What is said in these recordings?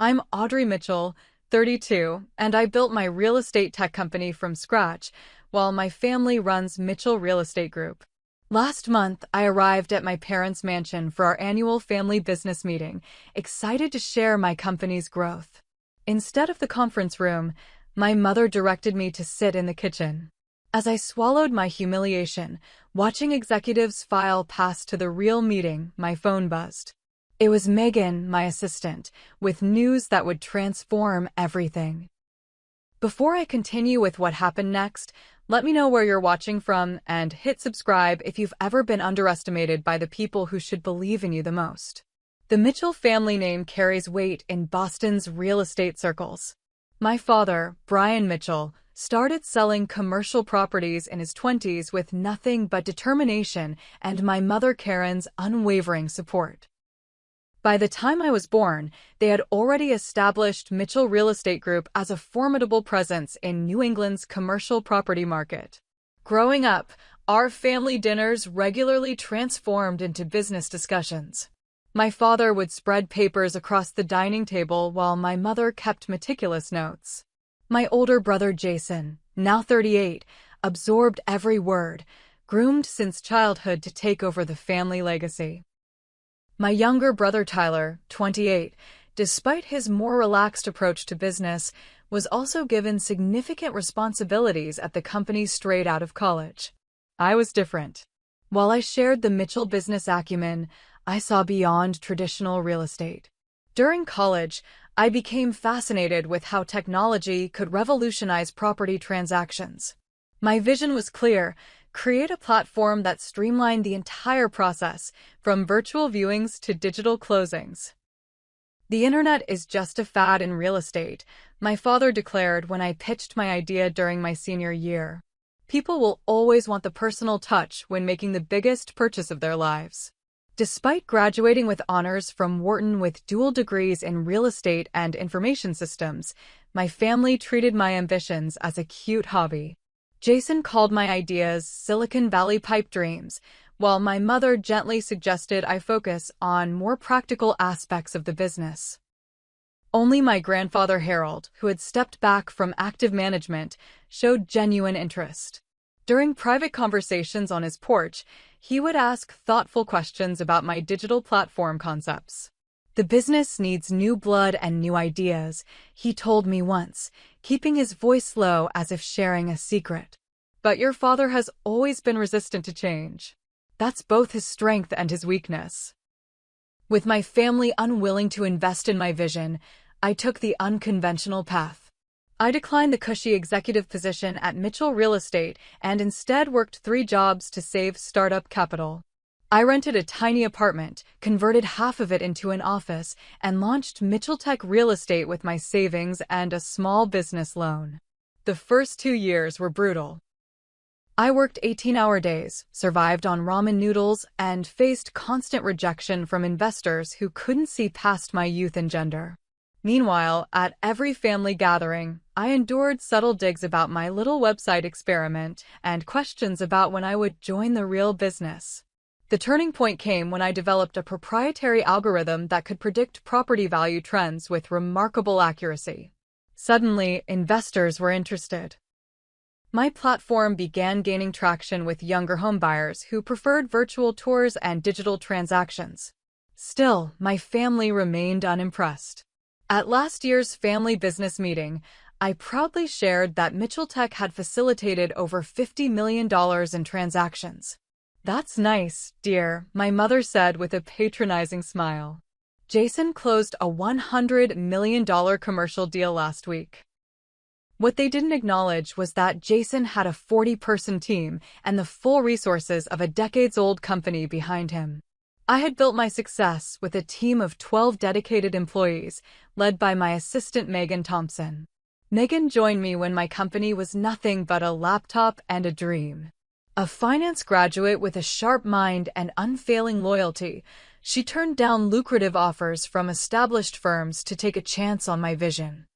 I'm Audrey Mitchell, 32, and I built my real estate tech company from scratch while my family runs Mitchell Real Estate Group. Last month, I arrived at my parents' mansion for our annual family business meeting, excited to share my company's growth. Instead of the conference room, my mother directed me to sit in the kitchen. As I swallowed my humiliation, watching executives file past to the real meeting, my phone buzzed. It was Megan, my assistant, with news that would transform everything. Before I continue with what happened next, let me know where you're watching from and hit subscribe if you've ever been underestimated by the people who should believe in you the most. The Mitchell family name carries weight in Boston's real estate circles. My father, Brian Mitchell, started selling commercial properties in his 20s with nothing but determination and my mother Karen's unwavering support. By the time I was born, they had already established Mitchell Real Estate Group as a formidable presence in New England's commercial property market. Growing up, our family dinners regularly transformed into business discussions. My father would spread papers across the dining table while my mother kept meticulous notes. My older brother Jason, now 38, absorbed every word, groomed since childhood to take over the family legacy. My younger brother Tyler, 28, despite his more relaxed approach to business, was also given significant responsibilities at the company straight out of college. I was different. While I shared the Mitchell business acumen, I saw beyond traditional real estate. During college, I became fascinated with how technology could revolutionize property transactions. My vision was clear: create a platform that streamlined the entire process, from virtual viewings to digital closings. The internet is just a fad in real estate, my father declared when I pitched my idea during my senior year. People will always want the personal touch when making the biggest purchase of their lives. Despite graduating with honors from Wharton with dual degrees in real estate and information systems, my family treated my ambitions as a cute hobby. Jason called my ideas Silicon Valley pipe dreams, while my mother gently suggested I focus on more practical aspects of the business. Only my grandfather Harold, who had stepped back from active management, showed genuine interest. During private conversations on his porch, he would ask thoughtful questions about my digital platform concepts. The business needs new blood and new ideas, he told me once, keeping his voice low as if sharing a secret. But your father has always been resistant to change. That's both his strength and his weakness. With my family unwilling to invest in my vision, I took the unconventional path. I declined the cushy executive position at Mitchell Real Estate and instead worked 3 jobs to save startup capital. I rented a tiny apartment, converted half of it into an office, and launched Mitchell Tech Real Estate with my savings and a small business loan. The first 2 years were brutal. I worked 18-hour days, survived on ramen noodles, and faced constant rejection from investors who couldn't see past my youth and gender. Meanwhile, at every family gathering, I endured subtle digs about my little website experiment and questions about when I would join the real business. The turning point came when I developed a proprietary algorithm that could predict property value trends with remarkable accuracy. Suddenly, investors were interested. My platform began gaining traction with younger homebuyers who preferred virtual tours and digital transactions. Still, my family remained unimpressed. At last year's family business meeting, I proudly shared that Mitchell Tech had facilitated over $50 million in transactions. "That's nice, dear," my mother said with a patronizing smile. Jason closed a $100 million commercial deal last week. What they didn't acknowledge was that Jason had a 40-person team and the full resources of a decades-old company behind him. I had built my success with a team of 12 dedicated employees, led by my assistant Megan Thompson. Megan joined me when my company was nothing but a laptop and a dream. A finance graduate with a sharp mind and unfailing loyalty, she turned down lucrative offers from established firms to take a chance on my vision.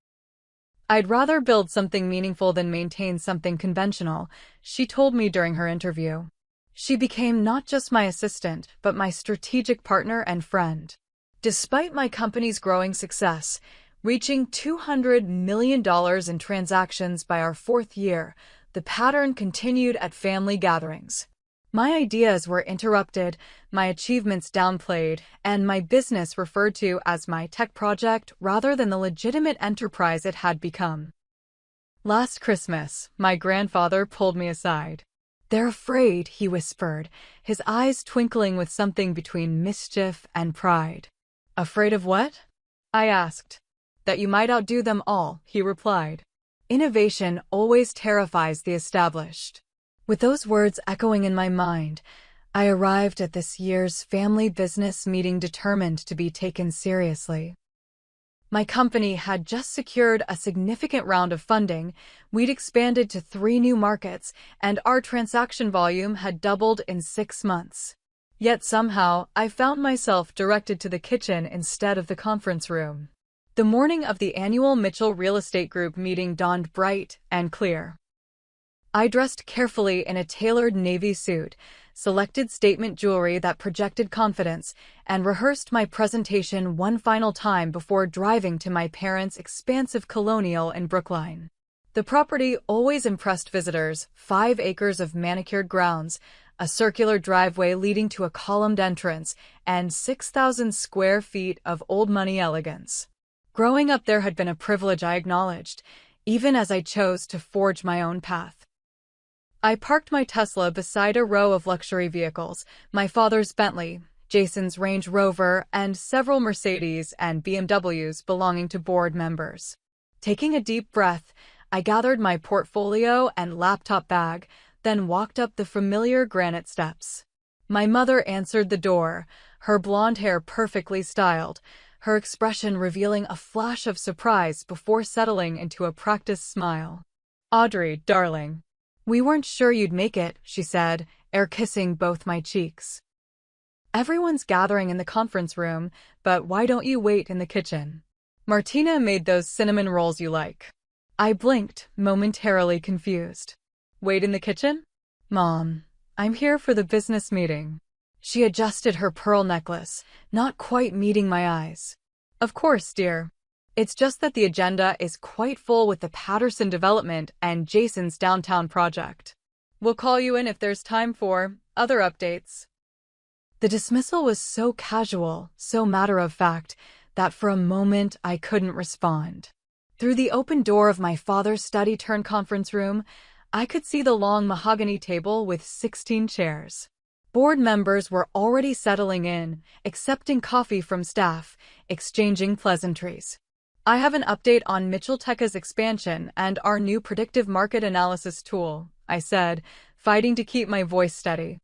"I'd rather build something meaningful than maintain something conventional," she told me during her interview. She became not just my assistant, but my strategic partner and friend. Despite my company's growing success, Reaching $200 million in transactions by our fourth year, the pattern continued at family gatherings. My ideas were interrupted, my achievements downplayed, and my business referred to as my tech project rather than the legitimate enterprise it had become. Last Christmas, my grandfather pulled me aside. "They're afraid," he whispered, his eyes twinkling with something between mischief and pride. "Afraid of what?" I asked. "That you might outdo them all," he replied. "Innovation always terrifies the established." With those words echoing in my mind, I arrived at this year's family business meeting determined to be taken seriously. My company had just secured a significant round of funding, we'd expanded to 3 new markets, and our transaction volume had doubled in 6 months. Yet somehow, I found myself directed to the kitchen instead of the conference room. The morning of the annual Mitchell Real Estate Group meeting dawned bright and clear. I dressed carefully in a tailored navy suit, selected statement jewelry that projected confidence, and rehearsed my presentation one final time before driving to my parents' expansive colonial in Brookline. The property always impressed visitors: 5 acres of manicured grounds, a circular driveway leading to a columned entrance, and 6,000 square feet of old money elegance. Growing up there had been a privilege I acknowledged, even as I chose to forge my own path. I parked my Tesla beside a row of luxury vehicles: my father's Bentley, Jason's Range Rover, and several Mercedes and BMWs belonging to board members. Taking a deep breath, I gathered my portfolio and laptop bag, then walked up the familiar granite steps. My mother answered the door, her blonde hair perfectly styled, her expression revealing a flash of surprise before settling into a practiced smile. "Audrey, darling. We weren't sure you'd make it," she said, air-kissing both my cheeks. "Everyone's gathering in the conference room, but why don't you wait in the kitchen? Martina made those cinnamon rolls you like." I blinked, momentarily confused. "Wait in the kitchen? Mom, I'm here for the business meeting." She adjusted her pearl necklace, not quite meeting my eyes. "Of course, dear. It's just that the agenda is quite full with the Patterson development and Jason's downtown project. We'll call you in if there's time for other updates." The dismissal was so casual, so matter-of-fact, that for a moment I couldn't respond. Through the open door of my father's study-turned-conference room, I could see the long mahogany table with 16 chairs. Board members were already settling in, accepting coffee from staff, exchanging pleasantries. "I have an update on Mitchell Tech's expansion and our new predictive market analysis tool," I said, fighting to keep my voice steady.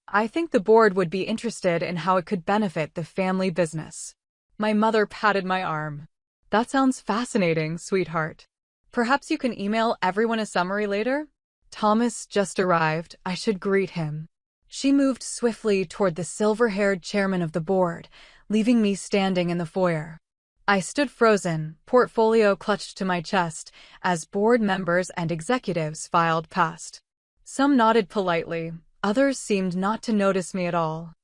"I think the board would be interested in how it could benefit the family business." My mother patted my arm. "That sounds fascinating, sweetheart. Perhaps you can email everyone a summary later?" Thomas just arrived. I should greet him. She moved swiftly toward the silver-haired chairman of the board, leaving me standing in the foyer. I stood frozen, portfolio clutched to my chest, as board members and executives filed past. Some nodded politely, others seemed not to notice me at all.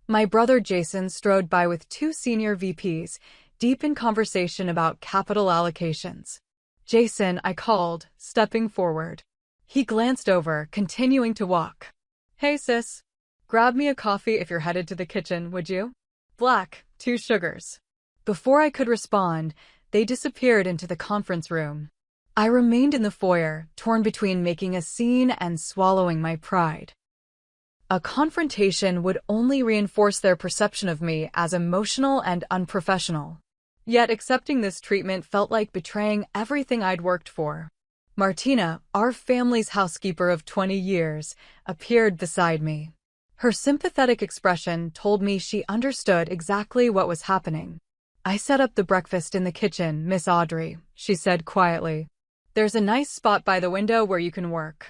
My brother Jason strode by with 2 senior VPs, deep in conversation about capital allocations. "Jason," I called, stepping forward. He glanced over, continuing to walk. "Hey sis, grab me a coffee if you're headed to the kitchen, would you? Black, 2 sugars." Before I could respond, they disappeared into the conference room. I remained in the foyer, torn between making a scene and swallowing my pride. A confrontation would only reinforce their perception of me as emotional and unprofessional. Yet accepting this treatment felt like betraying everything I'd worked for. Martina, our family's housekeeper of 20 years, appeared beside me. Her sympathetic expression told me she understood exactly what was happening. "I set up the breakfast in the kitchen, Miss Audrey," she said quietly. "There's a nice spot by the window where you can work."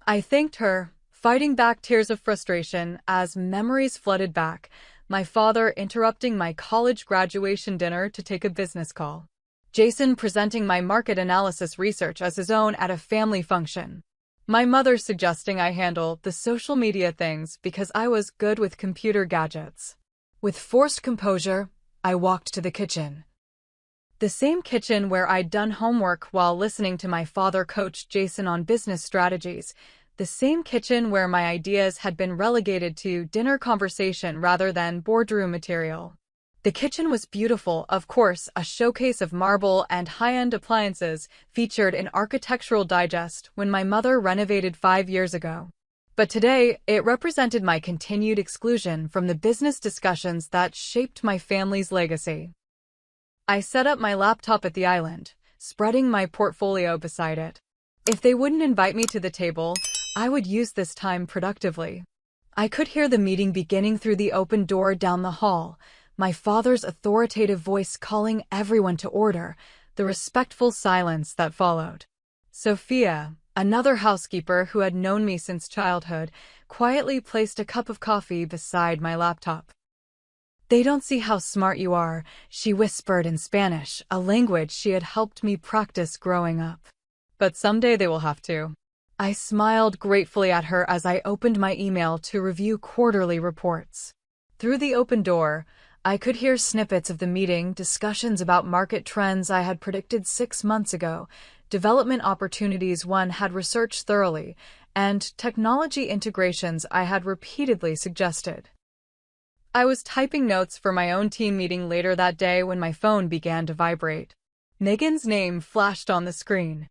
I thanked her, fighting back tears of frustration as memories flooded back, my father interrupting my college graduation dinner to take a business call. Jason presenting my market analysis research as his own at a family function. My mother suggesting I handle the social media things because I was good with computer gadgets. With forced composure, I walked to the kitchen. The same kitchen where I'd done homework while listening to my father coach Jason on business strategies. The same kitchen where my ideas had been relegated to dinner conversation rather than boardroom material. The kitchen was beautiful, of course, a showcase of marble and high-end appliances featured in Architectural Digest when my mother renovated 5 years ago. But today, it represented my continued exclusion from the business discussions that shaped my family's legacy. I set up my laptop at the island, spreading my portfolio beside it. If they wouldn't invite me to the table, I would use this time productively. I could hear the meeting beginning through the open door down the hall, my father's authoritative voice calling everyone to order, the respectful silence that followed. Sophia, another housekeeper who had known me since childhood, quietly placed a cup of coffee beside my laptop. "They don't see how smart you are," she whispered in Spanish, a language she had helped me practice growing up. "But someday they will have to." I smiled gratefully at her as I opened my email to review quarterly reports. Through the open door, I could hear snippets of the meeting, discussions about market trends I had predicted 6 months ago, development opportunities one had researched thoroughly, and technology integrations I had repeatedly suggested. I was typing notes for my own team meeting later that day when my phone began to vibrate. Megan's name flashed on the screen.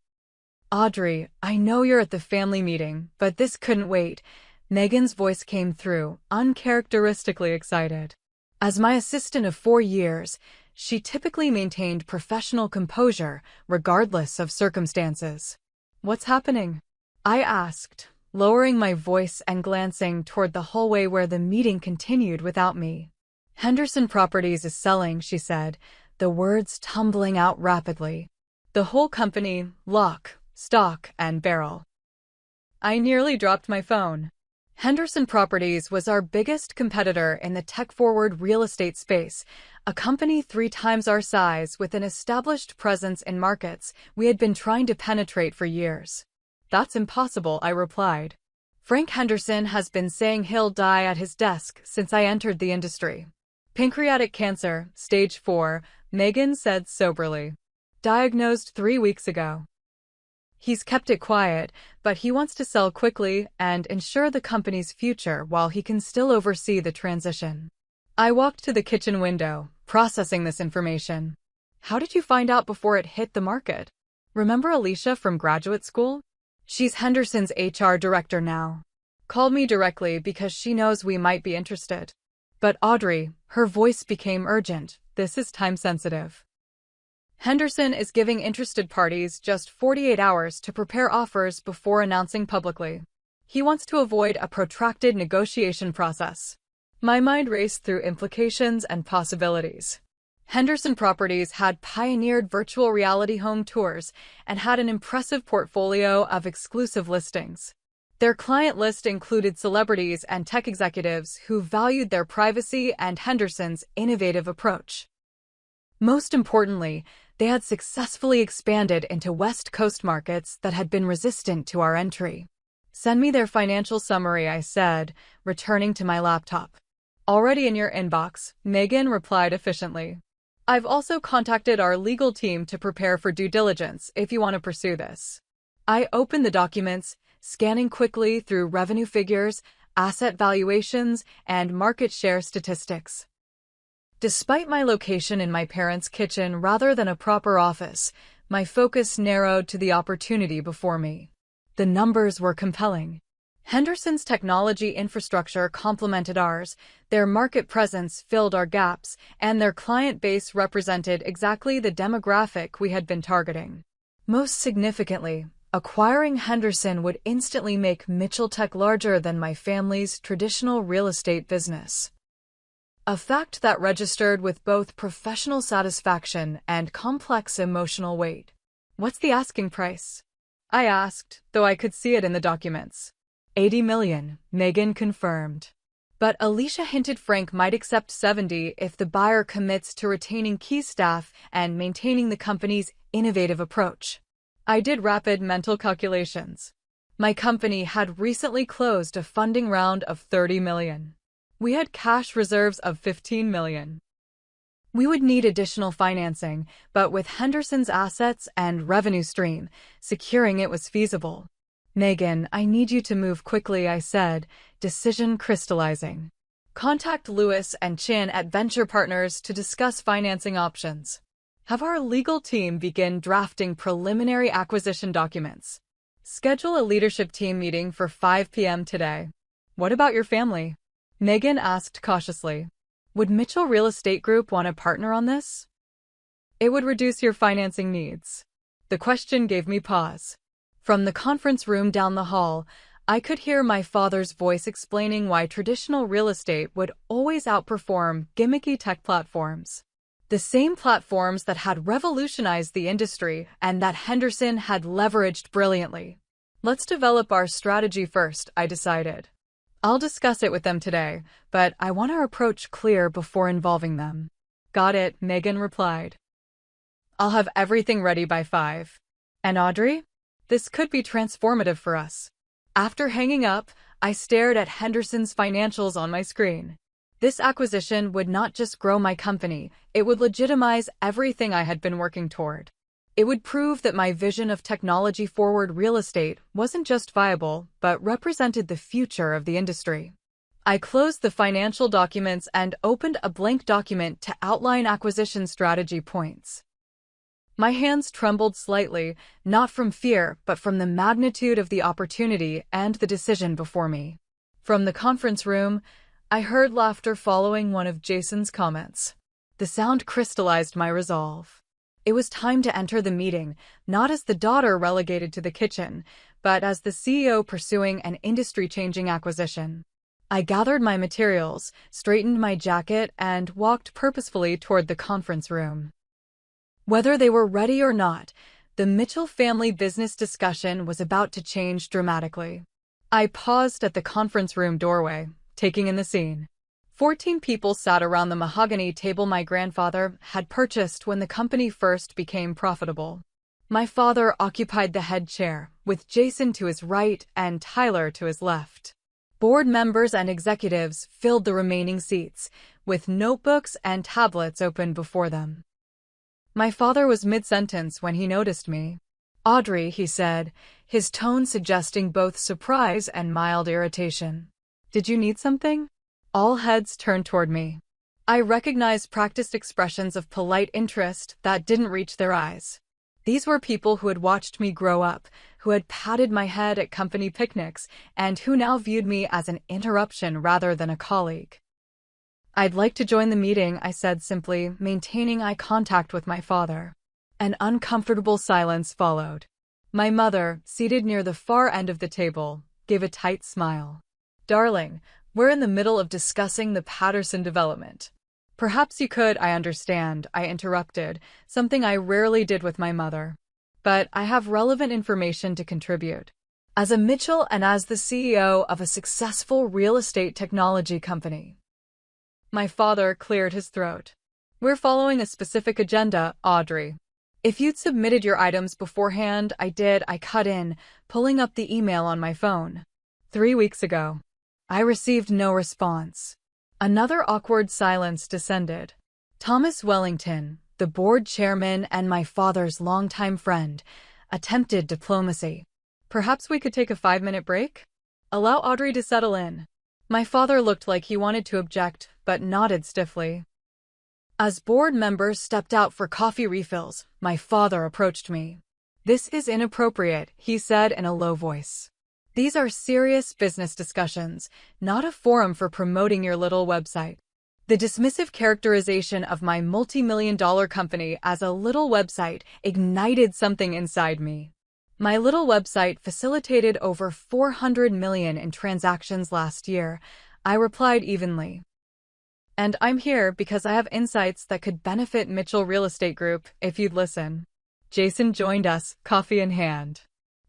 "Audrey, I know you're at the family meeting, but this couldn't wait." Megan's voice came through, uncharacteristically excited. As my assistant of 4 years, she typically maintained professional composure, regardless of circumstances. "What's happening?" I asked, lowering my voice and glancing toward the hallway where the meeting continued without me. "Henderson Properties is selling," she said, the words tumbling out rapidly. "The whole company, lock, stock, and barrel." I nearly dropped my phone. Henderson Properties was our biggest competitor in the tech-forward real estate space, a company 3 times our size with an established presence in markets we had been trying to penetrate for years. "That's impossible," I replied. "Frank Henderson has been saying he'll die at his desk since I entered the industry." "Pancreatic cancer, stage 4, Megan said soberly. "Diagnosed 3 weeks ago. He's kept it quiet, but he wants to sell quickly and ensure the company's future while he can still oversee the transition." I walked to the kitchen window, processing this information. "How did you find out before it hit the market? Remember Alicia from graduate school? She's Henderson's HR director now. Called me directly because she knows we might be interested." "But Audrey," her voice became urgent, "this is time-sensitive. Henderson is giving interested parties just 48 hours to prepare offers before announcing publicly. He wants to avoid a protracted negotiation process." My mind raced through implications and possibilities. Henderson Properties had pioneered virtual reality home tours and had an impressive portfolio of exclusive listings. Their client list included celebrities and tech executives who valued their privacy and Henderson's innovative approach. Most importantly, they had successfully expanded into West Coast markets that had been resistant to our entry. "Send me their financial summary," I said, returning to my laptop. "Already in your inbox," Megan replied efficiently. "I've also contacted our legal team to prepare for due diligence if you want to pursue this." I opened the documents, scanning quickly through revenue figures, asset valuations, and market share statistics. Despite my location in my parents' kitchen rather than a proper office, my focus narrowed to the opportunity before me. The numbers were compelling. Henderson's technology infrastructure complemented ours, their market presence filled our gaps, and their client base represented exactly the demographic we had been targeting. Most significantly, acquiring Henderson would instantly make Mitchell Tech larger than my family's traditional real estate business. A fact that registered with both professional satisfaction and complex emotional weight. "What's the asking price?" I asked, though I could see it in the documents. $80 million, Megan confirmed. But Alicia hinted Frank might accept 70 if the buyer commits to retaining key staff and maintaining the company's innovative approach. I did rapid mental calculations. My company had recently closed a funding round of $30 million. We had cash reserves of $15 million. We would need additional financing, but with Henderson's assets and revenue stream, securing it was feasible. Megan, I need you to move quickly, I said, decision crystallizing. Contact Lewis and Chin at Venture Partners to discuss financing options. Have our legal team begin drafting preliminary acquisition documents. Schedule a leadership team meeting for 5 p.m. today. What about your family? Megan asked cautiously. Would Mitchell Real Estate Group want to partner on this? It would reduce your financing needs. The question gave me pause. From the conference room down the hall, I could hear my father's voice explaining why traditional real estate would always outperform gimmicky tech platforms. The same platforms that had revolutionized the industry and that Henderson had leveraged brilliantly. Let's develop our strategy first, I decided. I'll discuss it with them today, but I want our approach clear before involving them. Got it, Megan replied. I'll have everything ready by 5. And Audrey? This could be transformative for us. After hanging up, I stared at Henderson's financials on my screen. This acquisition would not just grow my company, it would legitimize everything I had been working toward. It would prove that my vision of technology-forward real estate wasn't just viable, but represented the future of the industry. I closed the financial documents and opened a blank document to outline acquisition strategy points. My hands trembled slightly, not from fear, but from the magnitude of the opportunity and the decision before me. From the conference room, I heard laughter following one of Jason's comments. The sound crystallized my resolve. It was time to enter the meeting, not as the daughter relegated to the kitchen, but as the CEO pursuing an industry-changing acquisition. I gathered my materials, straightened my jacket, and walked purposefully toward the conference room. Whether they were ready or not, the Mitchell family business discussion was about to change dramatically. I paused at the conference room doorway, taking in the scene. 14 people sat around the mahogany table my grandfather had purchased when the company first became profitable. My father occupied the head chair, with Jason to his right and Tyler to his left. Board members and executives filled the remaining seats, with notebooks and tablets open before them. My father was mid-sentence when he noticed me. Audrey, he said, his tone suggesting both surprise and mild irritation. Did you need something? All heads turned toward me. I recognized practiced expressions of polite interest that didn't reach their eyes. These were people who had watched me grow up, who had patted my head at company picnics, and who now viewed me as an interruption rather than a colleague. I'd like to join the meeting, I said simply, maintaining eye contact with my father. An uncomfortable silence followed. My mother, seated near the far end of the table, gave a tight smile. Darling, we're in the middle of discussing the Patterson development. Perhaps you could, I understand, I interrupted, something I rarely did with my mother. But I have relevant information to contribute. As a Mitchell and as the CEO of a successful real estate technology company. My father cleared his throat. We're following a specific agenda, Audrey. If you'd submitted your items beforehand, I cut in, pulling up the email on my phone. 3 weeks ago. I received no response. Another awkward silence descended. Thomas Wellington, the board chairman and my father's longtime friend, attempted diplomacy. Perhaps we could take a 5-minute break? Allow Audrey to settle in. My father looked like he wanted to object, but nodded stiffly. As board members stepped out for coffee refills, my father approached me. This is inappropriate, he said in a low voice. These are serious business discussions, not a forum for promoting your little website. The dismissive characterization of my multi-million-dollar company as a little website ignited something inside me. My little website facilitated over 400 million in transactions last year, I replied evenly. And I'm here because I have insights that could benefit Mitchell Real Estate Group if you'd listen. Jason joined us, coffee in hand.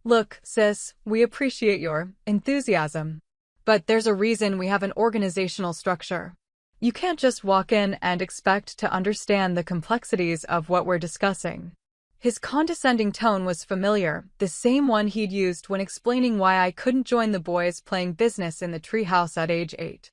Look, sis, we appreciate your enthusiasm. But there's a reason we have an organizational structure. You can't just walk in and expect to understand the complexities of what we're discussing. His condescending tone was familiar, the same one he'd used when explaining why I couldn't join the boys playing business in the treehouse at age 8.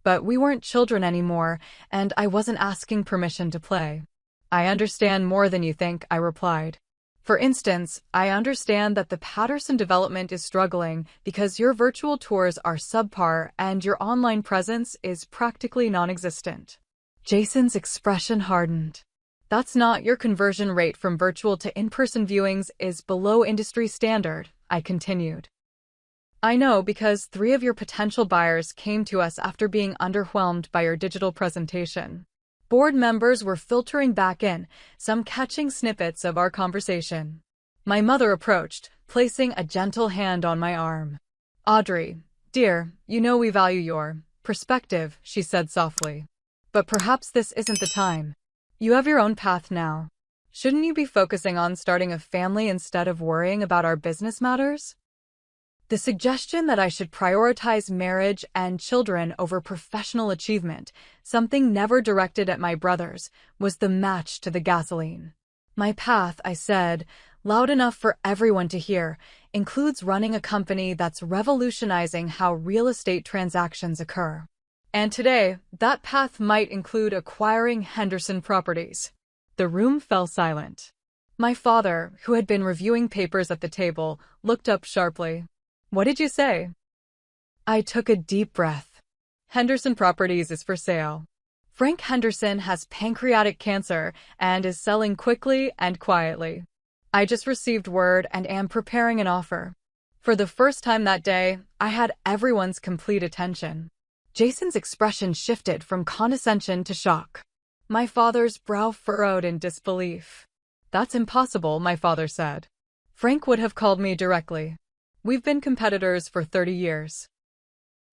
But we weren't children anymore, and I wasn't asking permission to play. I understand more than you think, I replied. For instance, I understand that the Patterson development is struggling because your virtual tours are subpar and your online presence is practically non-existent. Jason's expression hardened. That's not your conversion rate from virtual to in-person viewings is below industry standard, I continued. I know because 3 of your potential buyers came to us after being underwhelmed by your digital presentation. Board members were filtering back in, some catching snippets of our conversation. My mother approached, placing a gentle hand on my arm. Audrey, dear, you know we value your perspective, she said softly. But perhaps this isn't the time. You have your own path now. Shouldn't you be focusing on starting a family instead of worrying about our business matters? The suggestion that I should prioritize marriage and children over professional achievement, something never directed at my brothers, was the match to the gasoline. My path, I said, loud enough for everyone to hear, includes running a company that's revolutionizing how real estate transactions occur. And today, that path might include acquiring Henderson Properties. The room fell silent. My father, who had been reviewing papers at the table, looked up sharply. What did you say? I took a deep breath. Henderson Properties is for sale. Frank Henderson has pancreatic cancer and is selling quickly and quietly. I just received word and am preparing an offer. For the first time that day, I had everyone's complete attention. Jason's expression shifted from condescension to shock. My father's brow furrowed in disbelief. That's impossible, my father said. Frank would have called me directly. We've been competitors for 30 years.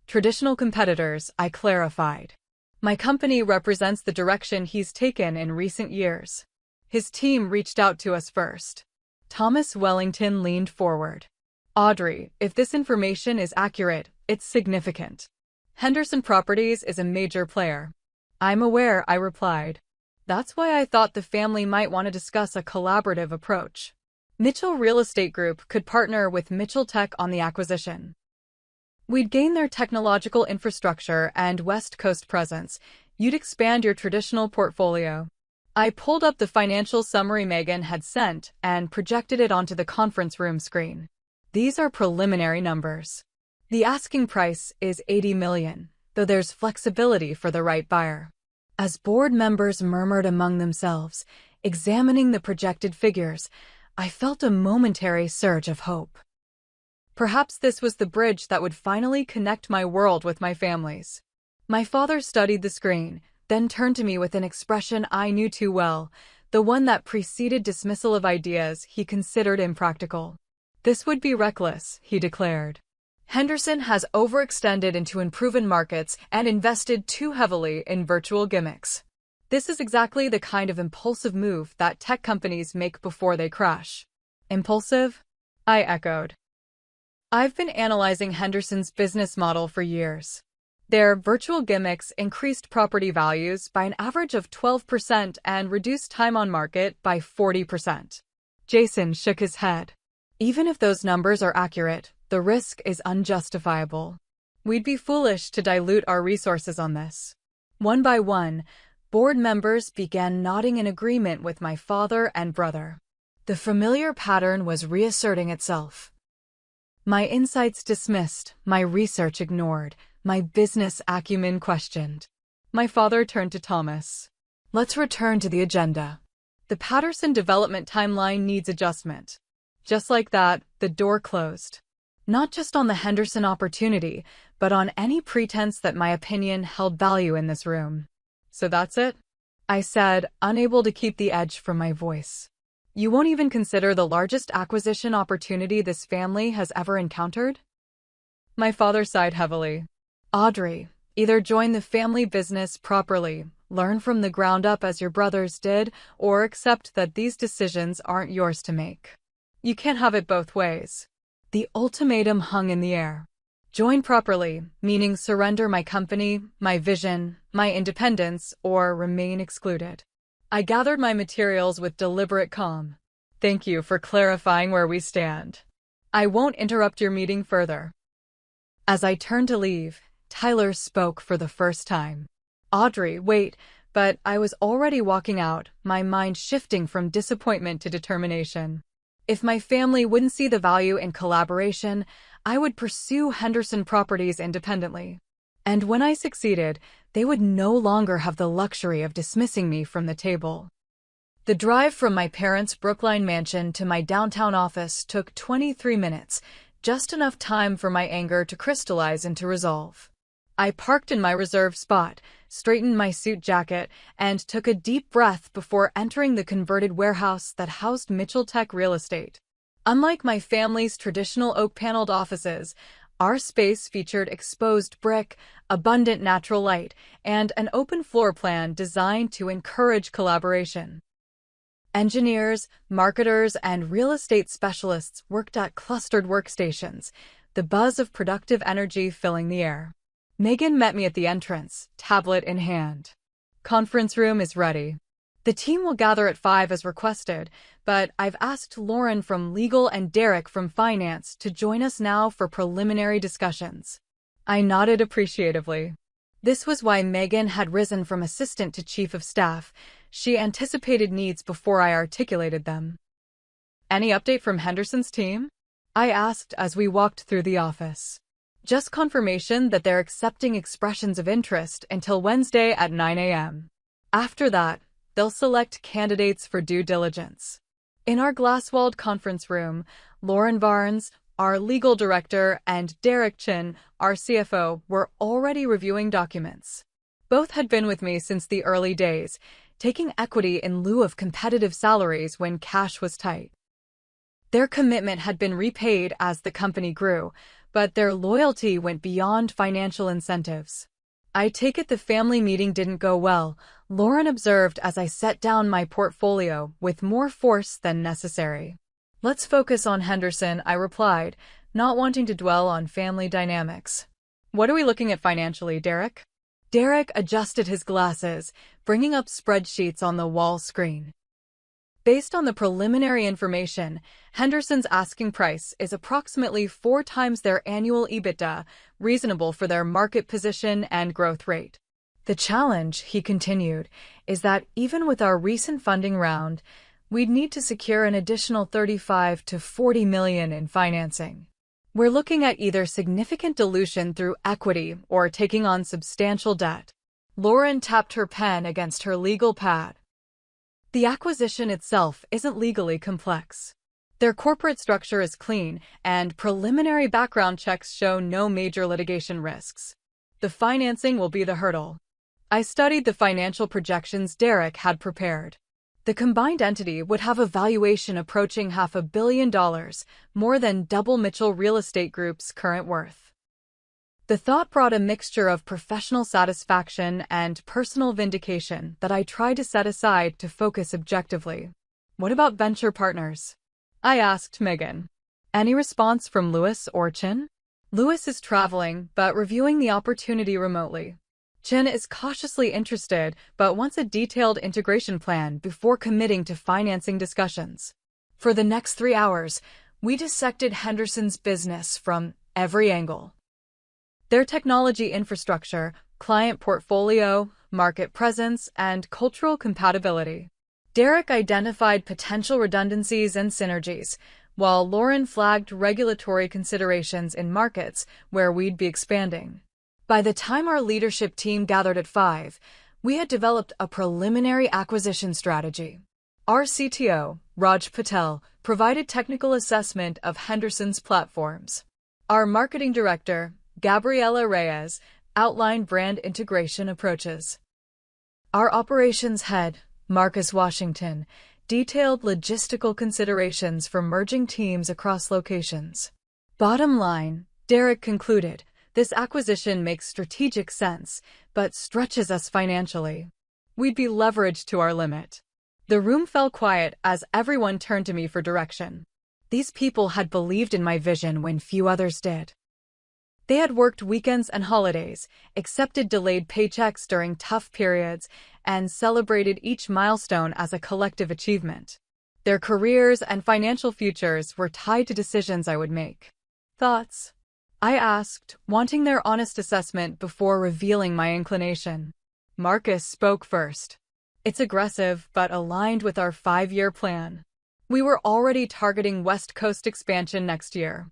Traditional competitors, I clarified. My company represents the direction he's taken in recent years. His team reached out to us first. Thomas Wellington leaned forward. Audrey, if this information is accurate, it's significant. Henderson Properties is a major player. I'm aware, I replied. That's why I thought the family might want to discuss a collaborative approach. Mitchell Real Estate Group could partner with Mitchell Tech on the acquisition. We'd gain their technological infrastructure and West Coast presence. You'd expand your traditional portfolio. I pulled up the financial summary Megan had sent and projected it onto the conference room screen. These are preliminary numbers. The asking price is $80 million, though there's flexibility for the right buyer. As board members murmured among themselves, examining the projected figures, I felt a momentary surge of hope. Perhaps this was the bridge that would finally connect my world with my family's. My father studied the screen, then turned to me with an expression I knew too well, the one that preceded dismissal of ideas he considered impractical. This would be reckless, he declared. Henderson has overextended into unproven markets and invested too heavily in virtual gimmicks. This is exactly the kind of impulsive move that tech companies make before they crash. Impulsive? I echoed. I've been analyzing Henderson's business model for years. Their virtual gimmicks increased property values by an average of 12% and reduced time on market by 40%. Jason shook his head. Even if those numbers are accurate, the risk is unjustifiable. We'd be foolish to dilute our resources on this. One by one, board members began nodding in agreement with my father and brother. The familiar pattern was reasserting itself. My insights dismissed, my research ignored, my business acumen questioned. My father turned to Thomas. Let's return to the agenda. The Patterson development timeline needs adjustment. Just like that, the door closed. Not just on the Henderson opportunity, but on any pretense that my opinion held value in this room. So that's it? I said, unable to keep the edge from my voice. You won't even consider the largest acquisition opportunity this family has ever encountered? My father sighed heavily. Audrey, either join the family business properly, learn from the ground up as your brothers did, or accept that these decisions aren't yours to make. You can't have it both ways. The ultimatum hung in the air. Join properly, meaning surrender my company, my vision, my independence, or remain excluded. I gathered my materials with deliberate calm. Thank you for clarifying where we stand. I won't interrupt your meeting further. As I turned to leave, Tyler spoke for the first time. Audrey, wait, but I was already walking out, my mind shifting from disappointment to determination. If my family wouldn't see the value in collaboration, I would pursue Henderson Properties independently. And when I succeeded, they would no longer have the luxury of dismissing me from the table. The drive from my parents' Brookline mansion to my downtown office took 23 minutes, just enough time for my anger to crystallize into resolve. I parked in my reserved spot, straightened my suit jacket, and took a deep breath before entering the converted warehouse that housed Mitchell Tech Real Estate. Unlike my family's traditional oak-paneled offices, our space featured exposed brick, abundant natural light, and an open floor plan designed to encourage collaboration. Engineers, marketers, and real estate specialists worked at clustered workstations, the buzz of productive energy filling the air. Megan met me at the entrance, tablet in hand. Conference room is ready. The team will gather at 5 as requested, but I've asked Lauren from legal and Derek from finance to join us now for preliminary discussions. I nodded appreciatively. This was why Megan had risen from assistant to chief of staff. She anticipated needs before I articulated them. Any update from Henderson's team? I asked as we walked through the office. Just confirmation that they're accepting expressions of interest until Wednesday at 9 a.m. After that, they'll select candidates for due diligence. In our glass-walled conference room, Lauren Barnes, our legal director, and Derek Chin, our CFO, were already reviewing documents. Both had been with me since the early days, taking equity in lieu of competitive salaries when cash was tight. Their commitment had been repaid as the company grew, but their loyalty went beyond financial incentives. I take it the family meeting didn't go well, Lauren observed as I set down my portfolio with more force than necessary. Let's focus on Henderson, I replied, not wanting to dwell on family dynamics. What are we looking at financially, Derek? Derek adjusted his glasses, bringing up spreadsheets on the wall screen. Based on the preliminary information, Henderson's asking price is approximately 4 times their annual EBITDA, reasonable for their market position and growth rate. The challenge, he continued, is that even with our recent funding round, we'd need to secure an additional $35 to $40 million in financing. We're looking at either significant dilution through equity or taking on substantial debt. Lauren tapped her pen against her legal pad. The acquisition itself isn't legally complex. Their corporate structure is clean, and preliminary background checks show no major litigation risks. The financing will be the hurdle. I studied the financial projections Derek had prepared. The combined entity would have a valuation approaching $500 million, more than double Mitchell Real Estate Group's current worth. The thought brought a mixture of professional satisfaction and personal vindication that I tried to set aside to focus objectively. What about venture partners? I asked Megan. Any response from Lewis or Chin? Lewis is traveling, but reviewing the opportunity remotely. Chin is cautiously interested, but wants a detailed integration plan before committing to financing discussions. For the next 3 hours, we dissected Henderson's business from every angle. Their technology infrastructure, client portfolio, market presence, and cultural compatibility. Derek identified potential redundancies and synergies, while Lauren flagged regulatory considerations in markets where we'd be expanding. By the time our leadership team gathered at 5, we had developed a preliminary acquisition strategy. Our CTO, Raj Patel, provided technical assessment of Henderson's platforms. Our marketing director, Gabriela Reyes, outlined brand integration approaches. Our operations head, Marcus Washington, detailed logistical considerations for merging teams across locations. Bottom line, Derek concluded, this acquisition makes strategic sense, but stretches us financially. We'd be leveraged to our limit. The room fell quiet as everyone turned to me for direction. These people had believed in my vision when few others did. They had worked weekends and holidays, accepted delayed paychecks during tough periods, and celebrated each milestone as a collective achievement. Their careers and financial futures were tied to decisions I would make. Thoughts? I asked, wanting their honest assessment before revealing my inclination. Marcus spoke first. It's aggressive, but aligned with our 5-year plan. We were already targeting West Coast expansion next year.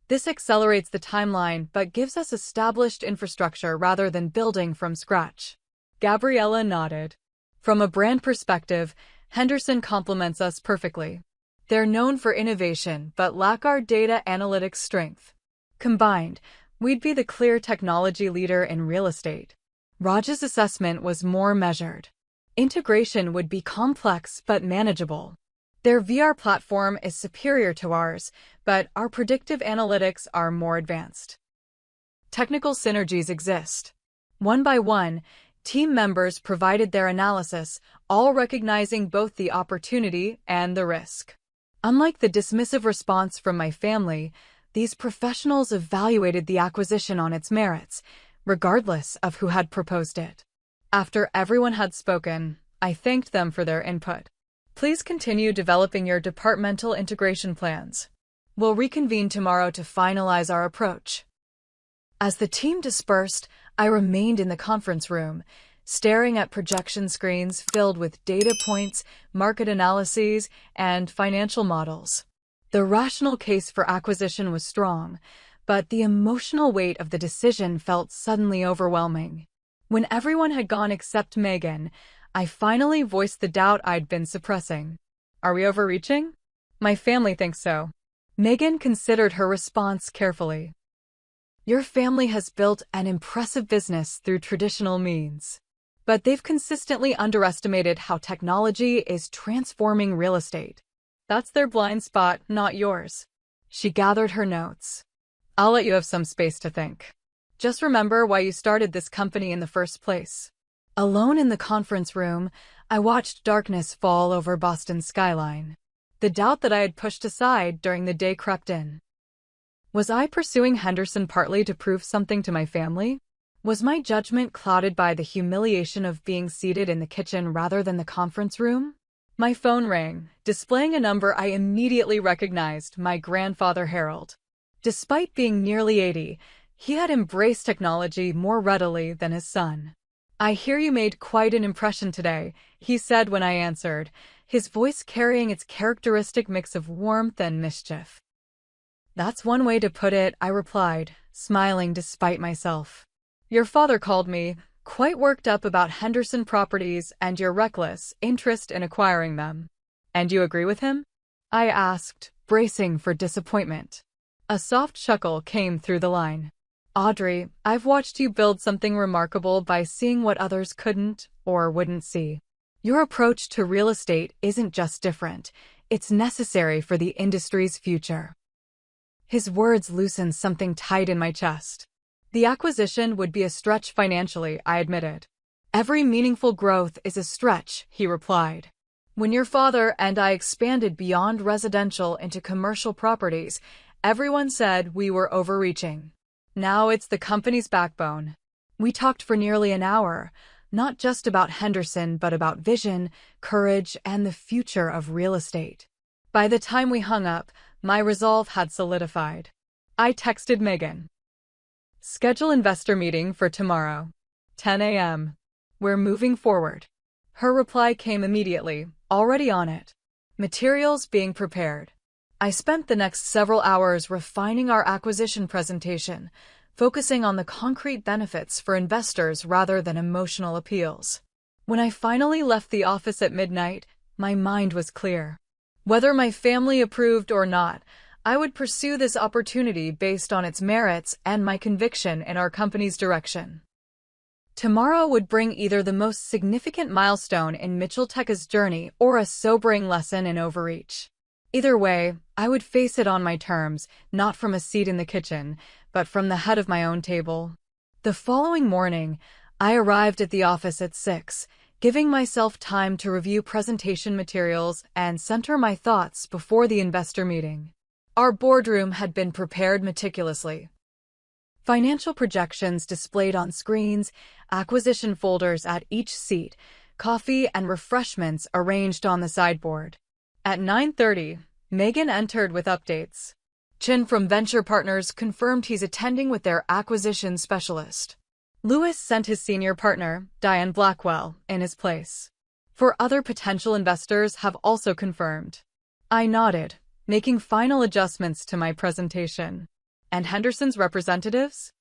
This accelerates the timeline, but gives us established infrastructure rather than building from scratch. Gabriella nodded. From a brand perspective, Henderson complements us perfectly. They're known for innovation, but lack our data analytics strength. Combined, we'd be the clear technology leader in real estate. Raj's assessment was more measured. Integration would be complex but manageable. Their VR platform is superior to ours, but our predictive analytics are more advanced. Technical synergies exist. One by one, team members provided their analysis, all recognizing both the opportunity and the risk. Unlike the dismissive response from my family, these professionals evaluated the acquisition on its merits, regardless of who had proposed it. After everyone had spoken, I thanked them for their input. Please continue developing your departmental integration plans. We'll reconvene tomorrow to finalize our approach. As the team dispersed, I remained in the conference room, staring at projection screens filled with data points, market analyses, and financial models. The rational case for acquisition was strong, but the emotional weight of the decision felt suddenly overwhelming. When everyone had gone except Megan, I finally voiced the doubt I'd been suppressing. Are we overreaching? My family thinks so. Megan considered her response carefully. Your family has built an impressive business through traditional means, but they've consistently underestimated how technology is transforming real estate. That's their blind spot, not yours. She gathered her notes. I'll let you have some space to think. Just remember why you started this company in the first place. Alone in the conference room, I watched darkness fall over Boston's skyline. The doubt that I had pushed aside during the day crept in. Was I pursuing Henderson partly to prove something to my family? Was my judgment clouded by the humiliation of being seated in the kitchen rather than the conference room? My phone rang, displaying a number I immediately recognized, my grandfather Harold. Despite being nearly 80, he had embraced technology more readily than his son. I hear you made quite an impression today, he said when I answered, his voice carrying its characteristic mix of warmth and mischief. That's one way to put it, I replied, smiling despite myself. Your father called me, quite worked up about Henderson properties and your reckless interest in acquiring them. And you agree with him? I asked, bracing for disappointment. A soft chuckle came through the line. Audrey, I've watched you build something remarkable by seeing what others couldn't or wouldn't see. Your approach to real estate isn't just different, it's necessary for the industry's future. His words loosened something tight in my chest. The acquisition would be a stretch financially, I admitted. Every meaningful growth is a stretch, he replied. When your father and I expanded beyond residential into commercial properties, everyone said we were overreaching. Now it's the company's backbone. We talked for nearly an hour, not just about Henderson, but about vision, courage, and the future of real estate. By the time we hung up, my resolve had solidified. I texted Megan. Schedule investor meeting for tomorrow. 10 a.m. We're moving forward. Her reply came immediately, already on it. Materials being prepared. I spent the next several hours refining our acquisition presentation, focusing on the concrete benefits for investors rather than emotional appeals. When I finally left the office at midnight, my mind was clear. Whether my family approved or not, I would pursue this opportunity based on its merits and my conviction in our company's direction. Tomorrow would bring either the most significant milestone in Mitchell Tech's journey or a sobering lesson in overreach. Either way, I would face it on my terms, not from a seat in the kitchen, but from the head of my own table. The following morning, I arrived at the office at 6, giving myself time to review presentation materials and center my thoughts before the investor meeting. Our boardroom had been prepared meticulously. Financial projections displayed on screens, acquisition folders at each seat, coffee and refreshments arranged on the sideboard. At 9:30, Megan entered with updates. Chin from Venture Partners confirmed he's attending with their acquisition specialist. Lewis sent his senior partner, Diane Blackwell, in his place. For other potential investors have also confirmed. I nodded, making final adjustments to my presentation. And Henderson's representatives?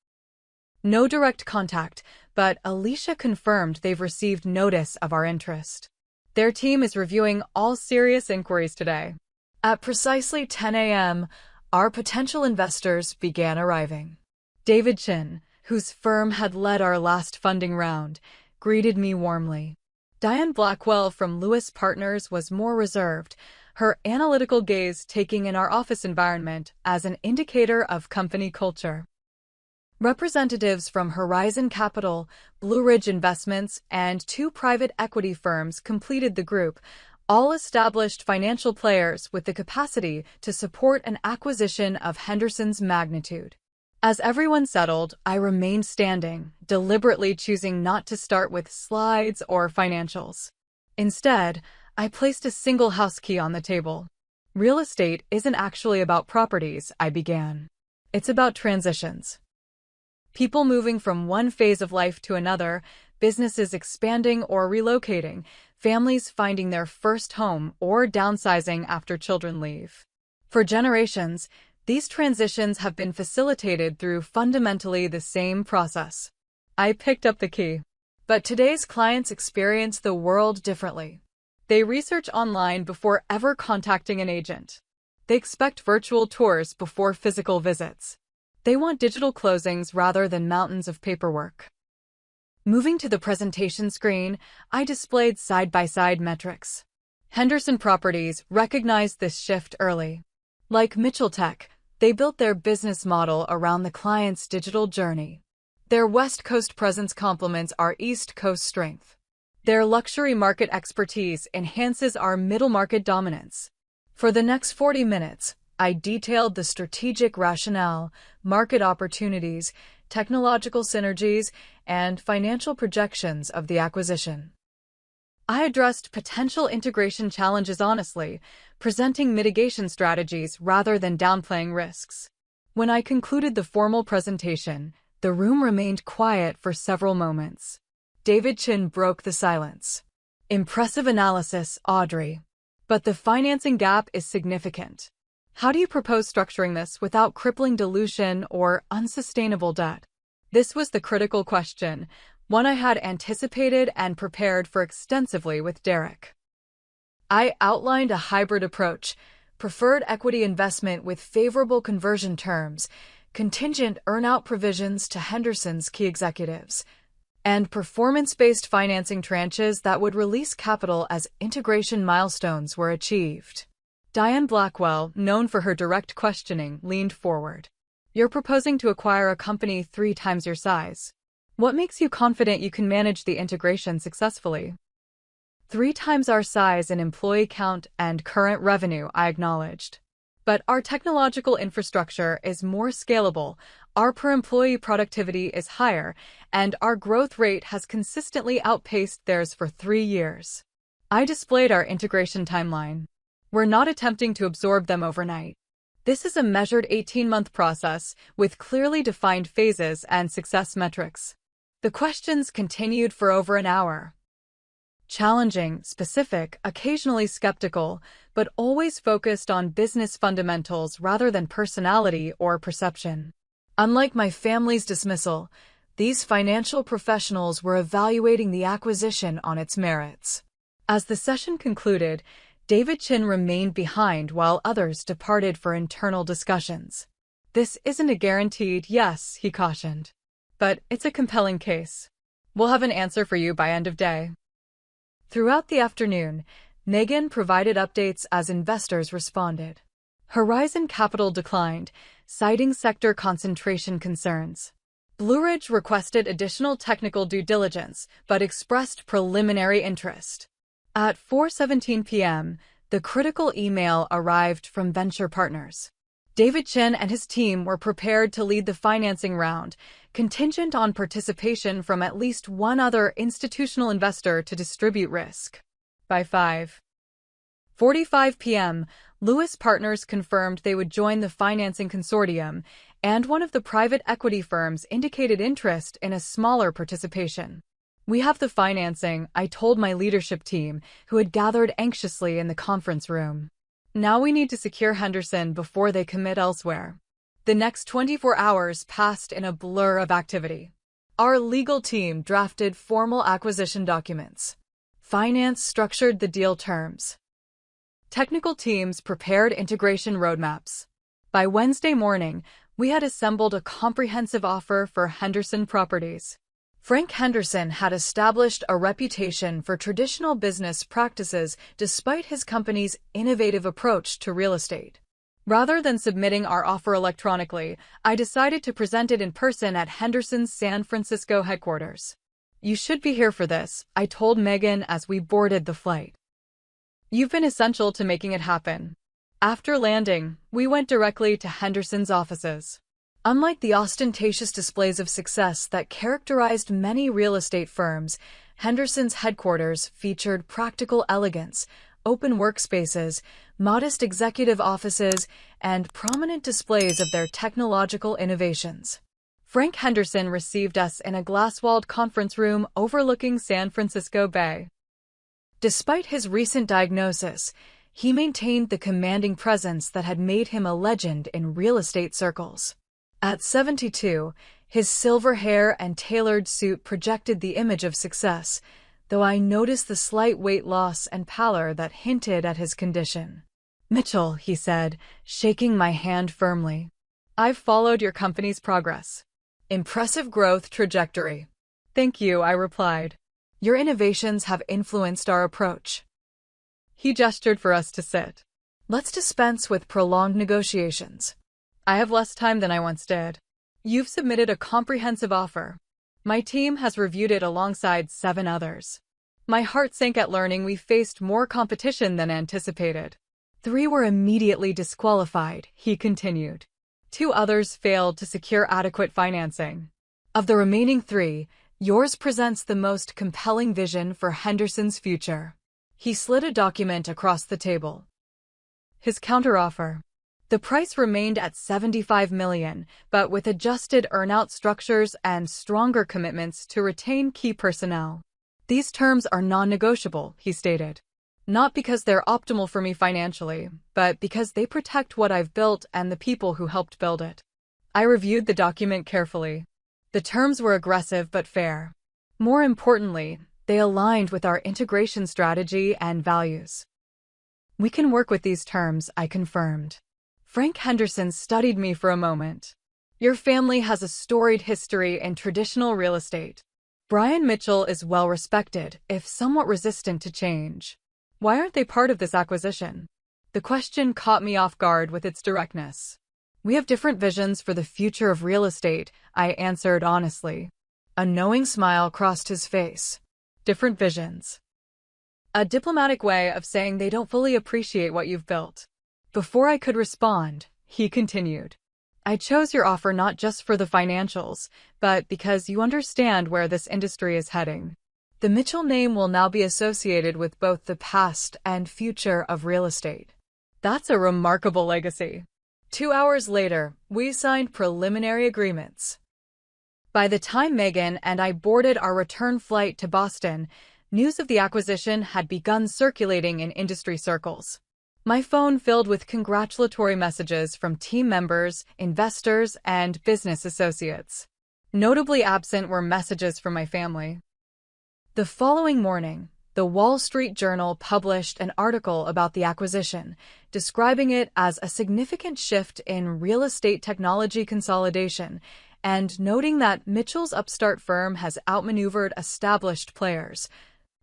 No direct contact, but Alicia confirmed they've received notice of our interest. Their team is reviewing all serious inquiries today. At precisely 10 a.m., our potential investors began arriving. David Chin, whose firm had led our last funding round, greeted me warmly. Diane Blackwell from Lewis Partners was more reserved, her analytical gaze taking in our office environment as an indicator of company culture. Representatives from Horizon Capital, Blue Ridge Investments, and 2 private equity firms completed the group, all established financial players with the capacity to support an acquisition of Henderson's magnitude. As everyone settled, I remained standing, deliberately choosing not to start with slides or financials. Instead, I placed a single house key on the table. Real estate isn't actually about properties, I began. It's about transitions. People moving from one phase of life to another, businesses expanding or relocating, families finding their first home or downsizing after children leave. For generations, these transitions have been facilitated through fundamentally the same process. I picked up the key. But today's clients experience the world differently. They research online before ever contacting an agent. They expect virtual tours before physical visits. They want digital closings rather than mountains of paperwork. Moving to the presentation screen, I displayed side-by-side metrics. Henderson Properties recognized this shift early. Like Mitchell Tech, they built their business model around the client's digital journey. Their West Coast presence complements our East Coast strength. Their luxury market expertise enhances our middle market dominance. For the next 40 minutes, I detailed the strategic rationale, market opportunities, technological synergies, and financial projections of the acquisition. I addressed potential integration challenges honestly, presenting mitigation strategies rather than downplaying risks. When I concluded the formal presentation, the room remained quiet for several moments. David Chin broke the silence. Impressive analysis, Audrey. But the financing gap is significant. How do you propose structuring this without crippling dilution or unsustainable debt? This was the critical question, one I had anticipated and prepared for extensively with Derek. I outlined a hybrid approach, preferred equity investment with favorable conversion terms, contingent earn-out provisions to Henderson's key executives, and performance-based financing tranches that would release capital as integration milestones were achieved. Diane Blackwell, known for her direct questioning, leaned forward. You're proposing to acquire a company 3 times your size. What makes you confident you can manage the integration successfully? 3 times our size in employee count and current revenue, I acknowledged. But our technological infrastructure is more scalable, our per-employee productivity is higher, and our growth rate has consistently outpaced theirs for 3 years. I displayed our integration timeline. We're not attempting to absorb them overnight. This is a measured 18-month process with clearly defined phases and success metrics. The questions continued for over an hour. Challenging, specific, occasionally skeptical, but always focused on business fundamentals rather than personality or perception. Unlike my family's dismissal, these financial professionals were evaluating the acquisition on its merits. As the session concluded, David Chin remained behind while others departed for internal discussions. This isn't a guaranteed yes, he cautioned. But it's a compelling case. We'll have an answer for you by end of day. Throughout the afternoon, Megan provided updates as investors responded. Horizon Capital declined, citing sector concentration concerns. Blue Ridge requested additional technical due diligence, but expressed preliminary interest. At 4:17 p.m., the critical email arrived from Venture Partners. David Chin and his team were prepared to lead the financing round, contingent on participation from at least one other institutional investor to distribute risk. By 5:45 p.m., Lewis Partners confirmed they would join the financing consortium, and one of the private equity firms indicated interest in a smaller participation. "We have the financing," I told my leadership team, who had gathered anxiously in the conference room. "Now we need to secure Henderson before they commit elsewhere." The next 24 hours passed in a blur of activity. Our legal team drafted formal acquisition documents. Finance structured the deal terms. Technical teams prepared integration roadmaps. By Wednesday morning, we had assembled a comprehensive offer for Henderson Properties. Frank Henderson had established a reputation for traditional business practices despite his company's innovative approach to real estate. Rather than submitting our offer electronically, I decided to present it in person at Henderson's San Francisco headquarters. "You should be here for this," I told Megan as we boarded the flight. "You've been essential to making it happen." After landing, we went directly to Henderson's offices. Unlike the ostentatious displays of success that characterized many real estate firms, Henderson's headquarters featured practical elegance, open workspaces, modest executive offices, and prominent displays of their technological innovations. Frank Henderson received us in a glass-walled conference room overlooking San Francisco Bay. Despite his recent diagnosis, he maintained the commanding presence that had made him a legend in real estate circles. At 72, his silver hair and tailored suit projected the image of success, though I noticed the slight weight loss and pallor that hinted at his condition. "Mitchell," he said, shaking my hand firmly. "I've followed your company's progress. Impressive growth trajectory." "Thank you," I replied. "Your innovations have influenced our approach." He gestured for us to sit. "Let's dispense with prolonged negotiations. I have less time than I once did. You've submitted a comprehensive offer. My team has reviewed it alongside 7 others." My heart sank at learning we faced more competition than anticipated. 3 were immediately disqualified, he continued. 2 others failed to secure adequate financing. Of the remaining 3, yours presents the most compelling vision for Henderson's future. He slid a document across the table. His counteroffer. The price remained at $75 million, but with adjusted earnout structures and stronger commitments to retain key personnel. "These terms are non-negotiable," he stated. "Not because they're optimal for me financially, but because they protect what I've built and the people who helped build it." I reviewed the document carefully. The terms were aggressive but fair. More importantly, they aligned with our integration strategy and values. "We can work with these terms," I confirmed. Frank Henderson studied me for a moment. "Your family has a storied history in traditional real estate. Brian Mitchell is well respected, if somewhat resistant to change. Why aren't they part of this acquisition?" The question caught me off guard with its directness. "We have different visions for the future of real estate," I answered honestly. A knowing smile crossed his face. "Different visions." A diplomatic way of saying they don't fully appreciate what you've built. Before I could respond, he continued. "I chose your offer not just for the financials, but because you understand where this industry is heading. The Mitchell name will now be associated with both the past and future of real estate." That's a remarkable legacy. 2 hours later, we signed preliminary agreements. By the time Megan and I boarded our return flight to Boston, news of the acquisition had begun circulating in industry circles. My phone filled with congratulatory messages from team members, investors, and business associates. Notably absent were messages from my family. The following morning, the Wall Street Journal published an article about the acquisition, describing it as a significant shift in real estate technology consolidation, and noting that Mitchell's upstart firm has outmaneuvered established players,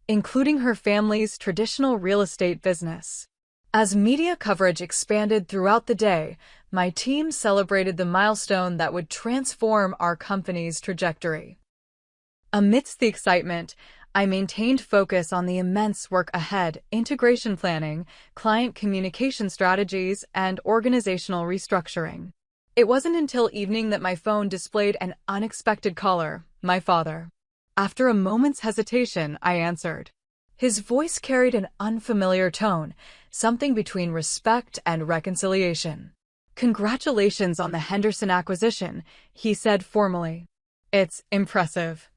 including her family's traditional real estate business. As media coverage expanded throughout the day, my team celebrated the milestone that would transform our company's trajectory. Amidst the excitement, I maintained focus on the immense work ahead: integration planning, client communication strategies, and organizational restructuring. It wasn't until evening that my phone displayed an unexpected caller, my father. After a moment's hesitation, I answered. His voice carried an unfamiliar tone, something between respect and reconciliation. "Congratulations on the Henderson acquisition," he said formally. "It's impressive."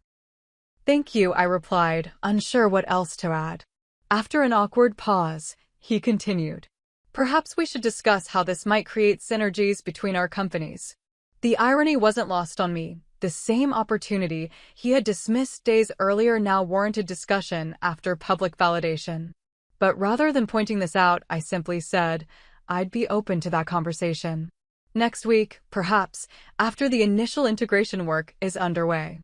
"Thank you," I replied, unsure what else to add. After an awkward pause, he continued, "Perhaps we should discuss how this might create synergies between our companies." The irony wasn't lost on me. The same opportunity he had dismissed days earlier now warranted discussion after public validation. But rather than pointing this out, I simply said, I'd be open to that conversation. Next week, perhaps, after the initial integration work is underway.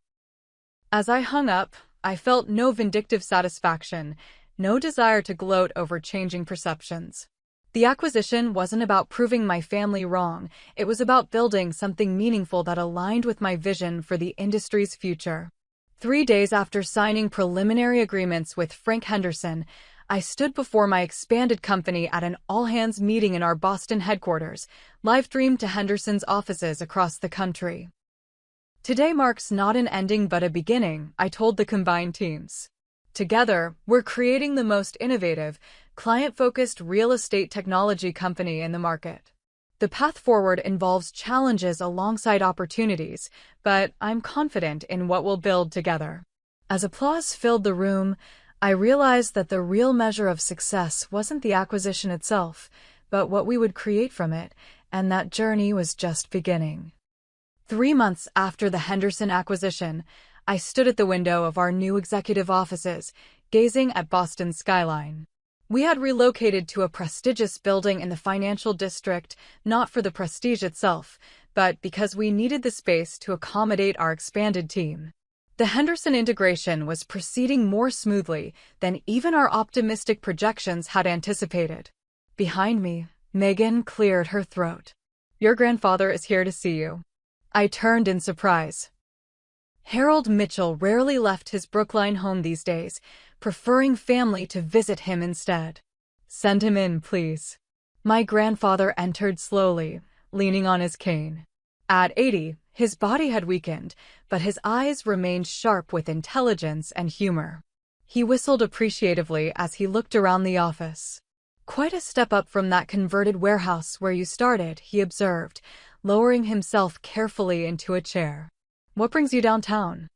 As I hung up, I felt no vindictive satisfaction, no desire to gloat over changing perceptions. The acquisition wasn't about proving my family wrong, it was about building something meaningful that aligned with my vision for the industry's future. 3 days after signing preliminary agreements with Frank Henderson, I stood before my expanded company at an all-hands meeting in our Boston headquarters, live-streamed to Henderson's offices across the country. "Today marks not an ending but a beginning," I told the combined teams. "Together, we're creating the most innovative, client-focused real estate technology company in the market. The path forward involves challenges alongside opportunities, but I'm confident in what we'll build together." As applause filled the room, I realized that the real measure of success wasn't the acquisition itself, but what we would create from it, and that journey was just beginning. 3 months after the Henderson acquisition, I stood at the window of our new executive offices, gazing at Boston's skyline. We had relocated to a prestigious building in the financial district, not for the prestige itself, but because we needed the space to accommodate our expanded team. The Henderson integration was proceeding more smoothly than even our optimistic projections had anticipated. Behind me, Megan cleared her throat. "Your grandfather is here to see you." I turned in surprise. Harold Mitchell rarely left his Brookline home these days, preferring family to visit him instead. "Send him in, please." My grandfather entered slowly, leaning on his cane. At 80, his body had weakened, but his eyes remained sharp with intelligence and humor. He whistled appreciatively as he looked around the office. "Quite a step up from that converted warehouse where you started," he observed, lowering himself carefully into a chair. "What brings you downtown?"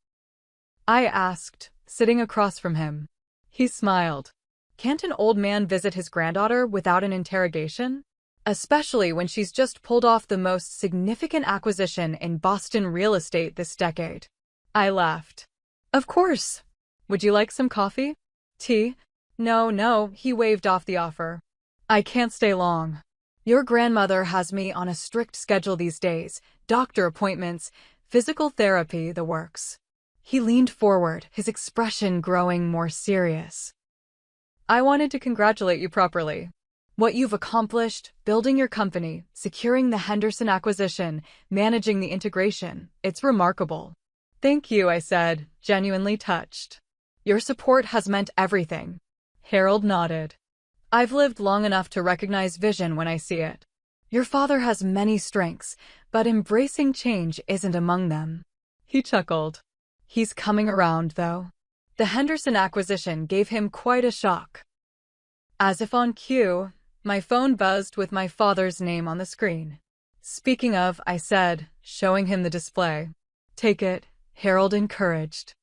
I asked, sitting across from him. He smiled. "Can't an old man visit his granddaughter without an interrogation? Especially when she's just pulled off the most significant acquisition in Boston real estate this decade." I laughed. "Of course. Would you like some coffee? Tea?" No, he waved off the offer. "I can't stay long. Your grandmother has me on a strict schedule these days, doctor appointments, physical therapy, the works." He leaned forward, his expression growing more serious. "I wanted to congratulate you properly. What you've accomplished, building your company, securing the Henderson acquisition, managing the integration, it's remarkable." "Thank you," I said, genuinely touched. "Your support has meant everything." Harold nodded. "I've lived long enough to recognize vision when I see it. Your father has many strengths, but embracing change isn't among them." He chuckled. "He's coming around, though." The Henderson acquisition gave him quite a shock. As if on cue, my phone buzzed with my father's name on the screen. "Speaking of," I said, showing him the display. "Take it," Harold encouraged.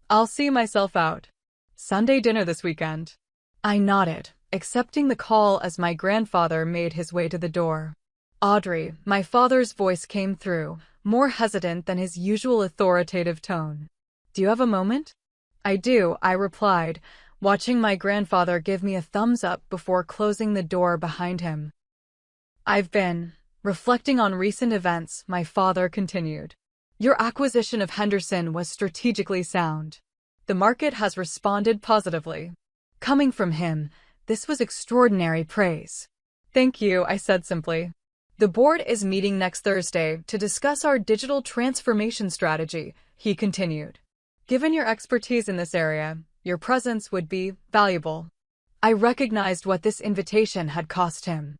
"I'll see myself out. Sunday dinner this weekend." I nodded, accepting the call as my grandfather made his way to the door. "Audrey," my father's voice came through, more hesitant than his usual authoritative tone. "Do you have a moment?" "I do," I replied, watching my grandfather give me a thumbs up before closing the door behind him. "I've been reflecting on recent events," my father continued. "Your acquisition of Henderson was strategically sound. The market has responded positively." Coming from him, this was extraordinary praise. "Thank you," I said simply. "The board is meeting next Thursday to discuss our digital transformation strategy," he continued. "Given your expertise in this area, your presence would be valuable." I recognized what this invitation had cost him.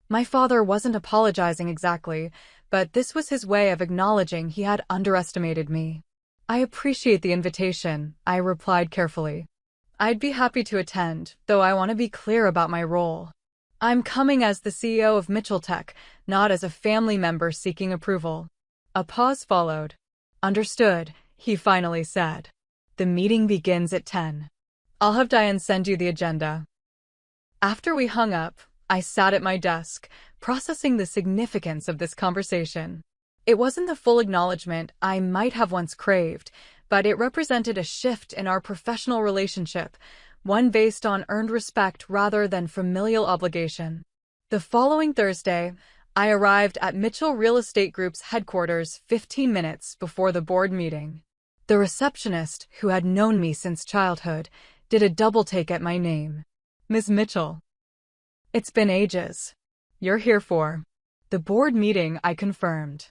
My father wasn't apologizing exactly, but this was his way of acknowledging he had underestimated me. "I appreciate the invitation," I replied carefully. I'd be happy to attend, though I want to be clear about my role. I'm coming as the CEO of Mitchell Tech, not as a family member seeking approval. A pause followed. Understood, he finally said. The meeting begins at 10. I'll have Diane send you the agenda. After we hung up, I sat at my desk, processing the significance of this conversation. It wasn't the full acknowledgement I might have once craved, but it represented a shift in our professional relationship, one based on earned respect rather than familial obligation. The following Thursday, I arrived at Mitchell Real Estate Group's headquarters 15 minutes before the board meeting. The receptionist, who had known me since childhood, did a double-take at my name. Ms. Mitchell. It's been ages. You're here for the board meeting, I confirmed.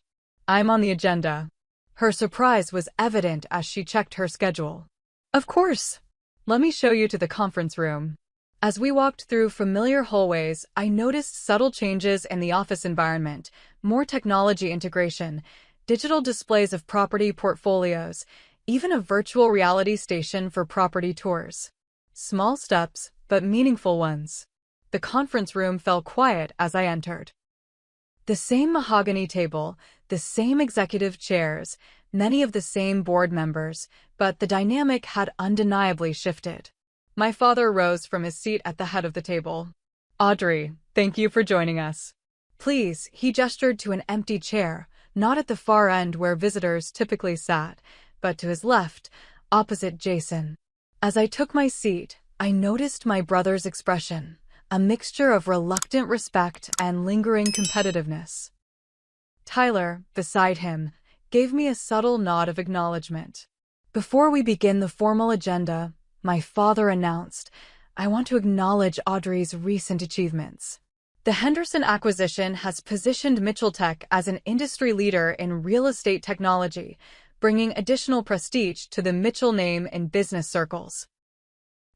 I'm on the agenda. Her surprise was evident as she checked her schedule. Of course. Let me show you to the conference room. As we walked through familiar hallways, I noticed subtle changes in the office environment, more technology integration, digital displays of property portfolios, even a virtual reality station for property tours. Small steps, but meaningful ones. The conference room fell quiet as I entered. The same mahogany table, the same executive chairs, many of the same board members, but the dynamic had undeniably shifted. My father rose from his seat at the head of the table. Audrey, thank you for joining us. Please, he gestured to an empty chair, not at the far end where visitors typically sat, but to his left, opposite Jason. As I took my seat, I noticed my brother's expression, a mixture of reluctant respect and lingering competitiveness. Tyler, beside him, gave me a subtle nod of acknowledgement. Before we begin the formal agenda, my father announced, I want to acknowledge Audrey's recent achievements. The Henderson acquisition has positioned Mitchell Tech as an industry leader in real estate technology, bringing additional prestige to the Mitchell name in business circles.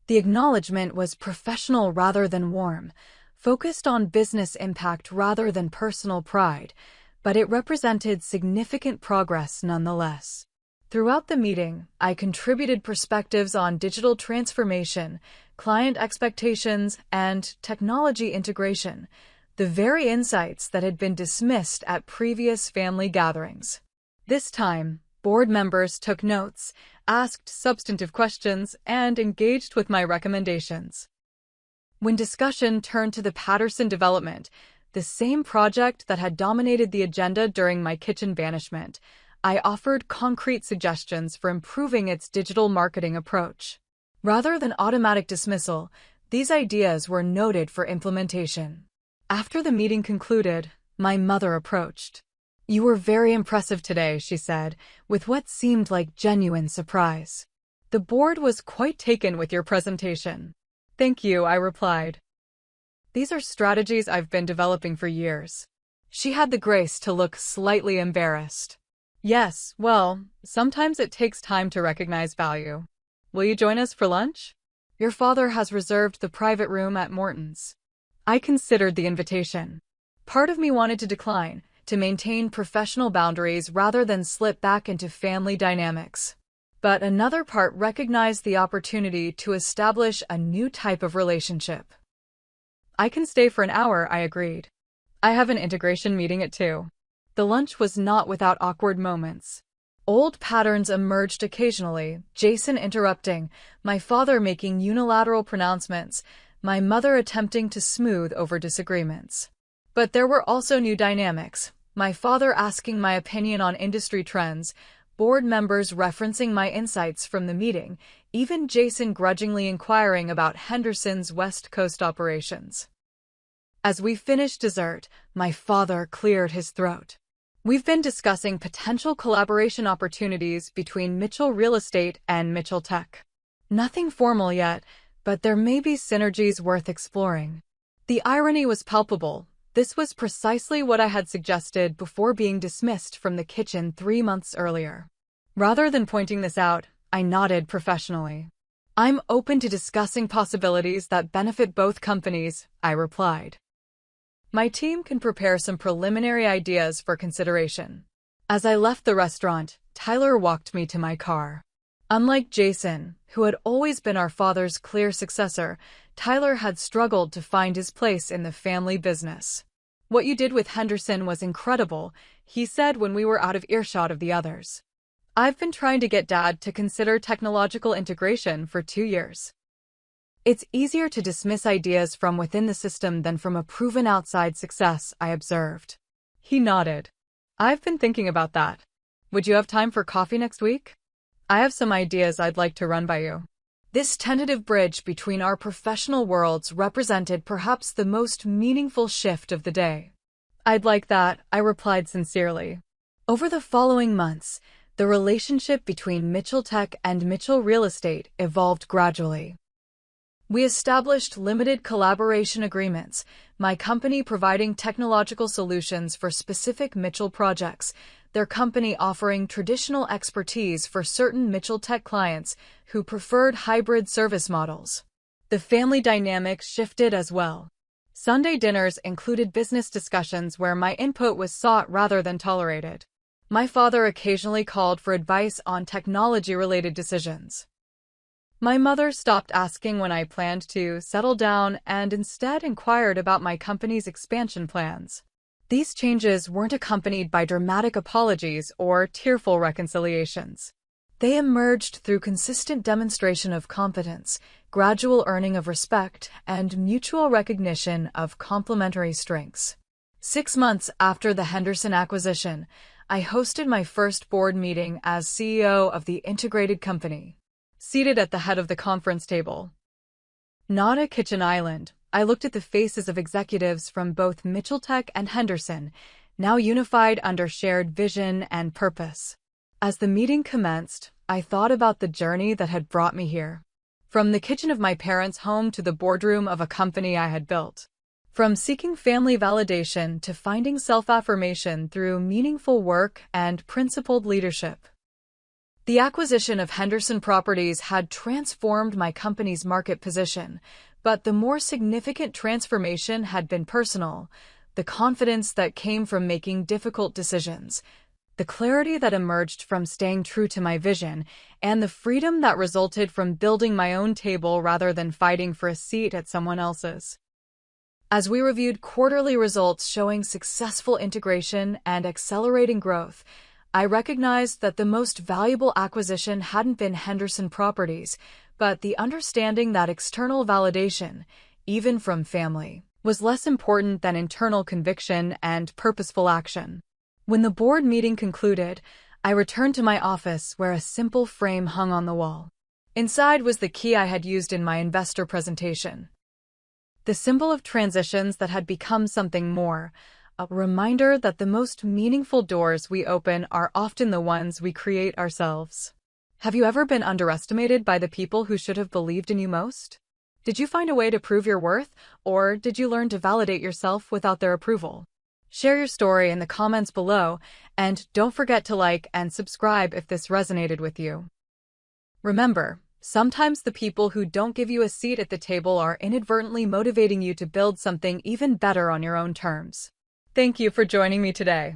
The acknowledgement was professional rather than warm, focused on business impact rather than personal pride, but it represented significant progress nonetheless. Throughout the meeting, I contributed perspectives on digital transformation, client expectations, and technology integration, the very insights that had been dismissed at previous family gatherings. This time, board members took notes, asked substantive questions, and engaged with my recommendations. When discussion turned to the Patterson development, the same project that had dominated the agenda during my kitchen banishment, I offered concrete suggestions for improving its digital marketing approach. Rather than automatic dismissal, these ideas were noted for implementation. After the meeting concluded, my mother approached. You were very impressive today, she said, with what seemed like genuine surprise. The board was quite taken with your presentation. Thank you, I replied. These are strategies I've been developing for years. She had the grace to look slightly embarrassed. Yes, well, sometimes it takes time to recognize value. Will you join us for lunch? Your father has reserved the private room at Morton's. I considered the invitation. Part of me wanted to decline, to maintain professional boundaries rather than slip back into family dynamics. But another part recognized the opportunity to establish a new type of relationship. I can stay for an hour, I agreed. I have an integration meeting at 2. The lunch was not without awkward moments. Old patterns emerged occasionally, Jason interrupting, my father making unilateral pronouncements, my mother attempting to smooth over disagreements. But there were also new dynamics, my father asking my opinion on industry trends, board members referencing my insights from the meeting, even Jason grudgingly inquiring about Henderson's West Coast operations. As we finished dessert, my father cleared his throat. We've been discussing potential collaboration opportunities between Mitchell Real Estate and Mitchell Tech. Nothing formal yet, but there may be synergies worth exploring. The irony was palpable. This was precisely what I had suggested before being dismissed from the kitchen 3 months earlier. Rather than pointing this out, I nodded professionally. I'm open to discussing possibilities that benefit both companies, I replied. My team can prepare some preliminary ideas for consideration. As I left the restaurant, Tyler walked me to my car. Unlike Jason, who had always been our father's clear successor, Tyler had struggled to find his place in the family business. "What you did with Henderson was incredible," he said when we were out of earshot of the others. "I've been trying to get Dad to consider technological integration for 2 years. It's easier to dismiss ideas from within the system than from a proven outside success," I observed. He nodded. "I've been thinking about that. Would you have time for coffee next week? I have some ideas I'd like to run by you." This tentative bridge between our professional worlds represented perhaps the most meaningful shift of the day. "I'd like that," I replied sincerely. Over the following months, the relationship between Mitchell Tech and Mitchell Real Estate evolved gradually. We established limited collaboration agreements, my company providing technological solutions for specific Mitchell projects, their company offering traditional expertise for certain Mitchell Tech clients who preferred hybrid service models. The family dynamic shifted as well. Sunday dinners included business discussions where my input was sought rather than tolerated. My father occasionally called for advice on technology-related decisions. My mother stopped asking when I planned to settle down and instead inquired about my company's expansion plans. These changes weren't accompanied by dramatic apologies or tearful reconciliations. They emerged through consistent demonstration of competence, gradual earning of respect, and mutual recognition of complementary strengths. 6 months after the Henderson acquisition, I hosted my first board meeting as CEO of the integrated company. Seated at the head of the conference table, not a kitchen island, I looked at the faces of executives from both Mitchell Tech and Henderson, now unified under shared vision and purpose. As the meeting commenced, I thought about the journey that had brought me here. From the kitchen of my parents' home to the boardroom of a company I had built. From seeking family validation to finding self-affirmation through meaningful work and principled leadership. The acquisition of Henderson Properties had transformed my company's market position, but the more significant transformation had been personal, the confidence that came from making difficult decisions, the clarity that emerged from staying true to my vision, and the freedom that resulted from building my own table rather than fighting for a seat at someone else's. As we reviewed quarterly results showing successful integration and accelerating growth, I recognized that the most valuable acquisition hadn't been Henderson Properties, but the understanding that external validation, even from family, was less important than internal conviction and purposeful action. When the board meeting concluded, I returned to my office where a simple frame hung on the wall. Inside was the key I had used in my investor presentation. The symbol of transitions that had become something more, a reminder that the most meaningful doors we open are often the ones we create ourselves. Have you ever been underestimated by the people who should have believed in you most? Did you find a way to prove your worth, or did you learn to validate yourself without their approval? Share your story in the comments below, and don't forget to like and subscribe if this resonated with you. Remember, sometimes the people who don't give you a seat at the table are inadvertently motivating you to build something even better on your own terms. Thank you for joining me today.